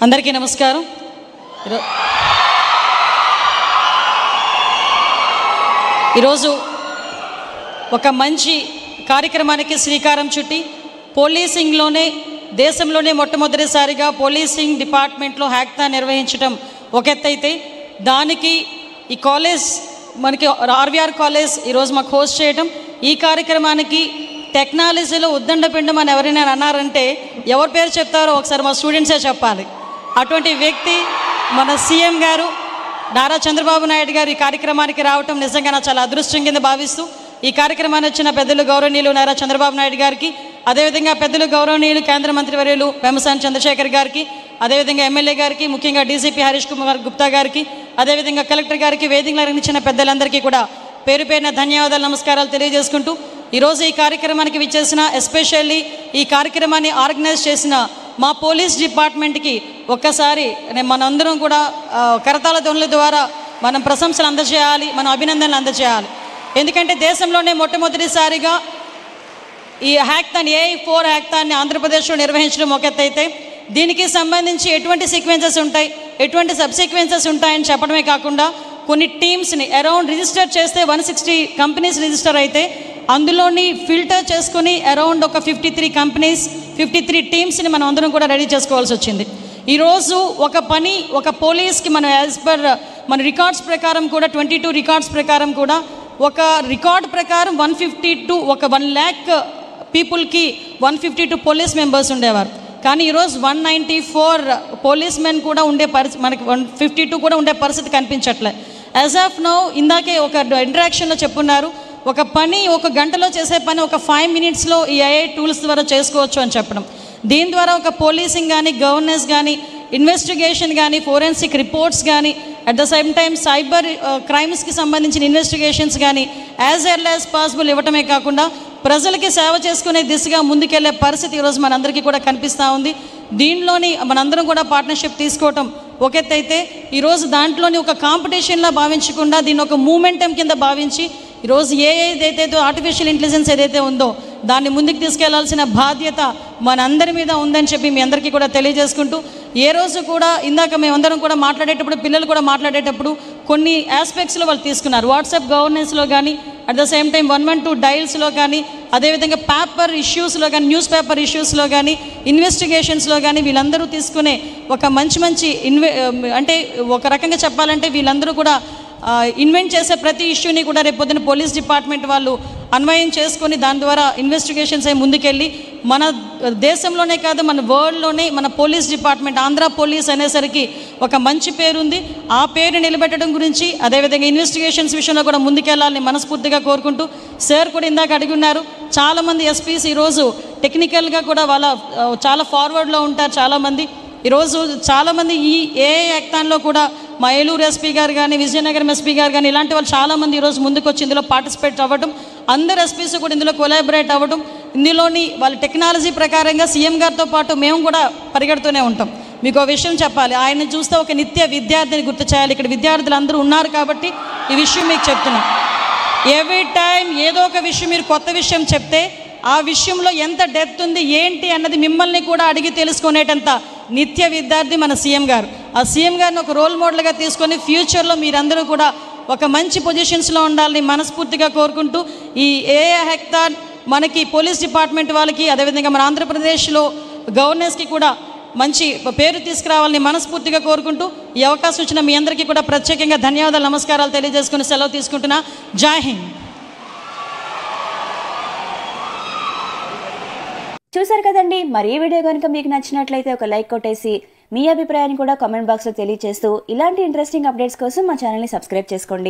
అందరికీ నమస్కారం. ఈరోజు ఒక మంచి కార్యక్రమానికి శ్రీకారం చుట్టి పోలీసింగ్లోనే దేశంలోనే మొట్టమొదటిసారిగా పోలీసింగ్ డిపార్ట్మెంట్లో హ్యాక్థాన్ నిర్వహించడం ఒక ఎత్తైతే, దానికి ఈ కాలేజ్ మనకి ఆర్వీఆర్ కాలేజ్ ఈరోజు మాకు హోస్ట్ చేయడం, ఈ కార్యక్రమానికి టెక్నాలజీలో ఉద్దండపిండం అని ఎవరైనా అన్నారంటే ఎవరి పేరు చెప్తారో ఒకసారి మా స్టూడెంట్సే చెప్పాలి. అటువంటి వ్యక్తి మన సీఎం గారు నారా చంద్రబాబు నాయుడు గారు ఈ కార్యక్రమానికి రావటం నిజంగా నా చాలా అదృష్టం కింద భావిస్తూ, ఈ కార్యక్రమాన్ని వచ్చిన పెద్దలు గౌరవనీయులు నారా చంద్రబాబు నాయుడు గారికి, అదేవిధంగా పెద్దలు గౌరవనీయులు కేంద్ర మంత్రివర్యులు పెమ్మసాని చంద్రశేఖర్ గారికి, అదేవిధంగా ఎమ్మెల్యే గారికి, ముఖ్యంగా డీసీపీ హరీష్ కుమార్ గుప్తా గారికి, అదేవిధంగా కలెక్టర్ గారికి, వేదికలు నిర్వహించిన పెద్దలందరికీ కూడా పేరు పేరున ధన్యవాదాలు, నమస్కారాలు తెలియజేసుకుంటూ, ఈరోజు ఈ కార్యక్రమానికి విచ్చేసిన, ఎస్పెషల్లీ ఈ కార్యక్రమాన్ని ఆర్గనైజ్ చేసిన మా పోలీస్ డిపార్ట్మెంట్కి ఒక్కసారి మనందరం కూడా కరతాళ ధ్వనుల ద్వారా మనం ప్రశంసలు అందజేయాలి, మనం అభినందనలు అందజేయాలి. ఎందుకంటే దేశంలోనే మొట్టమొదటిసారిగా ఈ హ్యాక్థాన్ AI4 హ్యాక్థాన్ని ఆంధ్రప్రదేశ్లో నిర్వహించడం ఒక ఎత్తైతే, దీనికి సంబంధించి ఎటువంటి సీక్వెన్సెస్ ఉంటాయి, ఎటువంటి సబ్ సీక్వెన్సెస్ ఉంటాయని చెప్పడమే కాకుండా కొన్ని టీమ్స్ని అరౌండ్ రిజిస్టర్ చేస్తే 160 కంపెనీస్ రిజిస్టర్ అయితే అందులోని ఫిల్టర్ చేసుకుని అరౌండ్ ఒక 53 కంపెనీస్ 53 టీమ్స్ని మనం అందరం కూడా రెడీ చేసుకోవాల్సి వచ్చింది. ఈరోజు ఒక పోలీస్కి మనం యాజ్ పర్ మన రికార్డ్స్ ప్రకారం కూడా 22 రికార్డ్స్ ప్రకారం కూడా ఒక రికార్డ్ ప్రకారం 1 lakh పీపుల్కి 152 పోలీస్ మెంబర్స్ ఉండేవారు. కానీ ఈరోజు 194 పోలీస్ మెన్ కూడా ఉండే పరిస్థితి, మనకి 152 కూడా ఉండే పరిస్థితి కనిపించట్లే. యాజ్ ఆఫ్ నౌ ఇందాకే ఒక ఇంటరాక్షన్లో చెప్పున్నారు, ఒక పని ఒక గంటలో చేసే పని ఒక 5 minutesలో ఈ AI టూల్స్ ద్వారా చేసుకోవచ్చు అని చెప్పడం. దీని ద్వారా ఒక పోలీసింగ్ కానీ, గవర్నెన్స్ కానీ, ఇన్వెస్టిగేషన్ కానీ, ఫోరెన్సిక్ రిపోర్ట్స్ కానీ, at the same time cyber క్రైమ్స్కి సంబంధించిన ఇన్వెస్టిగేషన్స్ కానీ యాజ్ ఎర్లీ యాజ్ పాసిబుల్ ఇవ్వటమే కాకుండా ప్రజలకి సేవ చేసుకునే దిశగా ముందుకెళ్లే పరిస్థితి ఈరోజు మనందరికీ కూడా కనిపిస్తూ ఉంది. దీనిలోని మనందరం కూడా పార్ట్నర్షిప్ తీసుకోవటం ఒక ఎత్తైతే, ఈరోజు దాంట్లోని ఒక కాంపిటీషన్లా భావించకుండా దీన్ని ఒక మూమెంటం కింద భావించి ఈరోజు ఏదైతే ఆర్టిఫిషియల్ ఇంటెలిజెన్స్ ఏదైతే ఉందో దాన్ని ముందుకు తీసుకెళ్లాల్సిన బాధ్యత మనందరి మీద ఉందని చెప్పి మీ అందరికీ కూడా తెలియజేసుకుంటూ, ఏ రోజు కూడా ఇందాక మేమందరం కూడా మాట్లాడేటప్పుడు, పిల్లలు కూడా మాట్లాడేటప్పుడు కొన్ని ఆస్పెక్ట్స్లో వాళ్ళు తీసుకున్నారు. వాట్సాప్ గవర్నెన్స్లో కానీ, అట్ ద సేమ్ టైం 112 డైల్స్లో కానీ, అదేవిధంగా పేపర్ ఇష్యూస్లో కానీ, న్యూస్ పేపర్ ఇష్యూస్లో కానీ, ఇన్వెస్టిగేషన్స్లో కానీ వీళ్ళందరూ తీసుకునే ఒక మంచి అంటే ఒక రకంగా చెప్పాలంటే వీళ్ళందరూ కూడా ఇన్వెంట్ చేసే ప్రతి ఇష్యూని కూడా రేపొద్దున పోలీస్ డిపార్ట్మెంట్ వాళ్ళు అన్వయం చేసుకొని దాని ద్వారా ఇన్వెస్టిగేషన్స్ అయి ముందుకెళ్ళి మన దేశంలోనే కాదు మన వరల్డ్లోనే మన పోలీస్ డిపార్ట్మెంట్ ఆంధ్ర పోలీస్ అనేసరికి ఒక మంచి పేరు ఉంది. ఆ పేరు నిలబెట్టడం గురించి, అదేవిధంగా ఇన్వెస్టిగేషన్స్ విషయంలో కూడా ముందుకెళ్ళాలని మనస్ఫూర్తిగా కోరుకుంటూ, సార్ కూడా ఇందాక అడిగి ఉన్నారు, చాలామంది ఎస్పీస్ ఈరోజు టెక్నికల్గా కూడా వాళ్ళ చాలా ఫార్వర్డ్లో ఉంటారు. చాలామంది ఈరోజు చాలామంది ఈ AI హ్యాక్థాన్లో కూడా మా ఏలూరు ఎస్పీ గారు కానీ, విజయనగరం ఎస్పీ గారు కానీ ఇలాంటి వాళ్ళు చాలామంది ఈరోజు ముందుకు వచ్చి ఇందులో పార్టిసిపేట్ అవ్వడం, అందరు ఎస్పీస్ కూడా ఇందులో కొలాబరేట్ అవ్వడం, ఇందులోని వాళ్ళ టెక్నాలజీ ప్రకారంగా సీఎం గారితో పాటు మేము కూడా పరిగెడుతూనే ఉంటాం. మీకు ఒక విషయం చెప్పాలి, ఆయన చూస్తే ఒక నిత్య విద్యార్థిని గుర్తు చేయాలి. ఇక్కడ విద్యార్థులు అందరూ ఉన్నారు కాబట్టి ఈ విషయం మీకు చెప్తున్నాం. ఎవ్రీ టైం ఏదో ఒక విషయం మీరు కొత్త విషయం చెప్తే ఆ విషయంలో ఎంత డెప్త్ ఉంది ఏంటి అన్నది మిమ్మల్ని కూడా అడిగి తెలుసుకునేటంత నిత్య విద్యార్థి మన సీఎం గారు. ఆ సీఎం గారిని ఒక రోల్ మోడల్గా తీసుకొని ఫ్యూచర్లో మీరందరూ కూడా ఒక మంచి పొజిషన్స్లో ఉండాలని మనస్ఫూర్తిగా కోరుకుంటూ, ఈ AI హ్యాక్థాన్ మనకి పోలీస్ డిపార్ట్మెంట్ వాళ్ళకి, అదేవిధంగా మన ఆంధ్రప్రదేశ్లో గవర్నెన్స్కి కూడా మంచి పేరు తీసుకురావాలని మనస్ఫూర్తిగా కోరుకుంటూ, ఈ అవకాశం ఇచ్చిన మీ అందరికీ కూడా ప్రత్యేకంగా ధన్యవాదాలు, నమస్కారాలు తెలియజేసుకుని సెలవు తీసుకుంటున్నా. జై హింద్. చూసారు కదండి, మరి ఈ వీడియో కనుక మీకు నచ్చినట్లయితే ఒక లైక్ కొట్టేసి మీ అభిప్రాయాన్ని కూడా కామెంట్ బాక్స్లో తెలియజేస్తూ ఇలాంటి ఇంట్రెస్టింగ్ అప్డేట్స్ కోసం మా ఛానల్ని సబ్స్క్రైబ్ చేసుకోండి.